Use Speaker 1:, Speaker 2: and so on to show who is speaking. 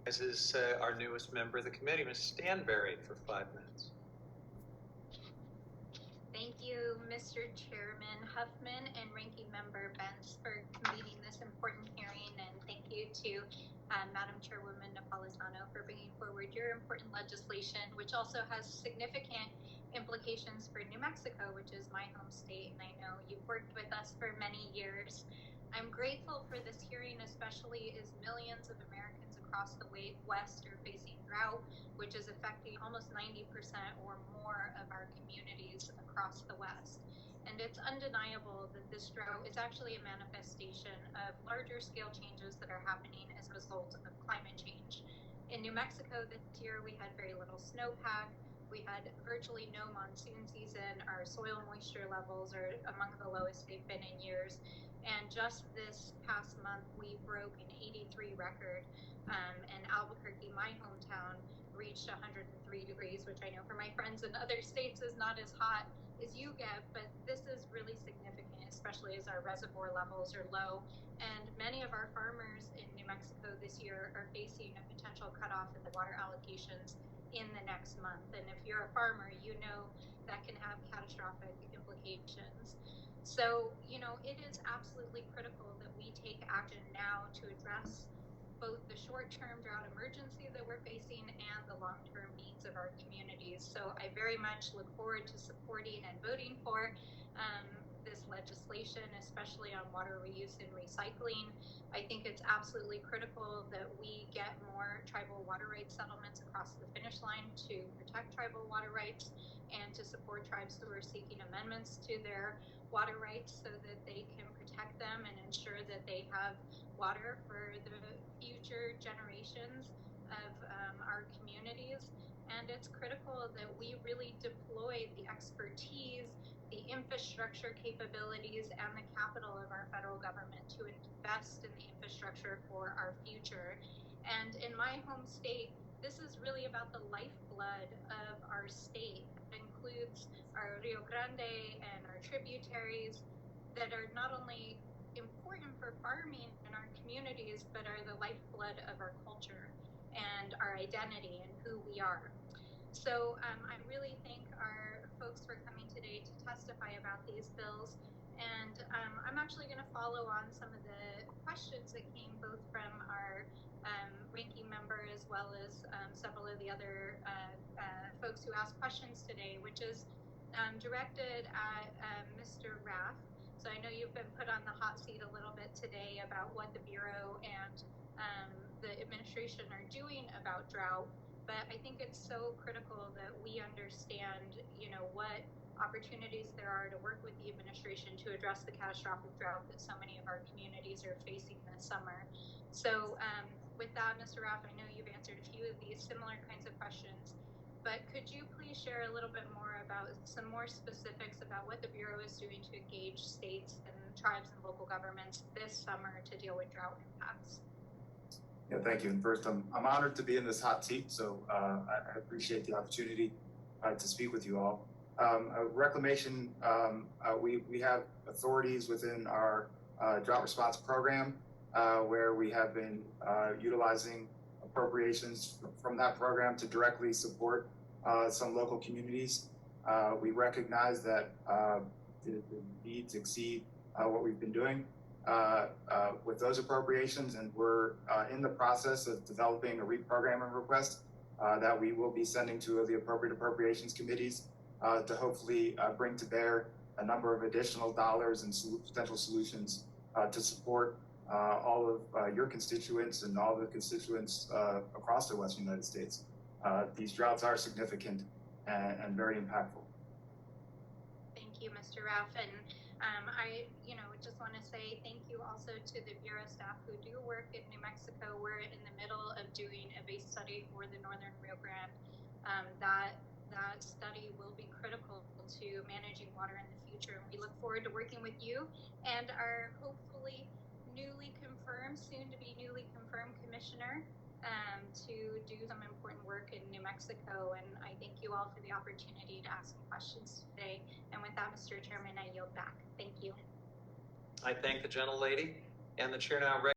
Speaker 1: Is our newest member of the committee, Ms. Stansbury, for 5 minutes.
Speaker 2: Thank you, Mr. Chairman Huffman and Ranking Member Bentz for convening this important hearing, and thank you to Madam Chairwoman Napolitano for bringing forward your important legislation, which also has significant implications for New Mexico, which is my home state, and I know you've worked with us for many years. I'm grateful for this hearing, especially as millions of Americans across the West are facing drought, which is affecting almost 90% or more of our communities across the West. And it's undeniable that this drought is actually a manifestation of larger scale changes that are happening as a result of climate change. In New Mexico this year, we had very little snowpack. We had virtually no monsoon season. Our soil moisture levels are among the lowest they've been in years. And just this past month, we broke an 83 record, and Albuquerque, my hometown, reached 103 degrees, which I know for my friends in other states is not as hot as you get, but this is really significant, especially as our reservoir levels are low. And many of our farmers in New Mexico this year are facing a potential cutoff in the water allocations in the next month. And if you're a farmer, you know that can have catastrophic implications. So, it is absolutely critical that we take action now to address both the short-term drought emergency that we're facing and the long-term needs of our communities. So I very much look forward to supporting and voting for this legislation, especially on water reuse and recycling. I think it's absolutely critical that we get more tribal water rights settlements across the finish line to protect tribal water rights and to support tribes who are seeking amendments to their water rights so that they can protect them and ensure that they have water for the future generations of our communities. And it's critical that we really deploy the expertise, the infrastructure capabilities, and the capital of our federal government to invest in the infrastructure for our future. And in my home state, this is really about the lifeblood of our state. It includes our Rio Grande and our tributaries that are not only important for farming in our communities, but are the lifeblood of our culture and our identity and who we are. So I really thank our folks for coming today to testify about these bills. And I'm actually going to follow on some of the questions that came both from our ranking member as well as several of the other folks who asked questions today, which is directed at Mr. Raff. So I know you've been put on the hot seat a little bit today about what the Bureau and the administration are doing about drought, but I think it's so critical that we understand, what opportunities there are to work with the administration to address the catastrophic drought that so many of our communities are facing this summer. So with that, Mr. Raff, I know you've answered a few of these similar kinds of questions, but could you please share a little bit more about some more specifics about what the Bureau is doing to engage states and tribes and local governments this summer to deal with drought impacts?
Speaker 3: Yeah, thank you. And first, I'm honored to be in this hot seat, so I appreciate the opportunity to speak with you all. Reclamation, we have authorities within our drought response program where we have been utilizing appropriations from that program to directly support some local communities. We recognize that the needs exceed what we've been doing with those appropriations, and we're in the process of developing a reprogramming request that we will be sending to the appropriate appropriations committees to hopefully bring to bear a number of additional dollars and potential solutions to support all of your constituents and all the constituents across the Western United States. These droughts are significant and very impactful.
Speaker 2: Thank you, Mr. Raff. And I just want to say thank you also to the Bureau staff who do work in New Mexico. We're in the middle of doing a base study for the Northern Rio Grande. That study will be critical to managing water in the future. And we look forward to working with you and our hopefully soon to be newly confirmed commissioner to do some important work in New Mexico. And I thank you all for the opportunity to ask questions today. And with that, Mr. Chairman, I yield back. Thank you.
Speaker 1: I thank the gentlelady, and the chair now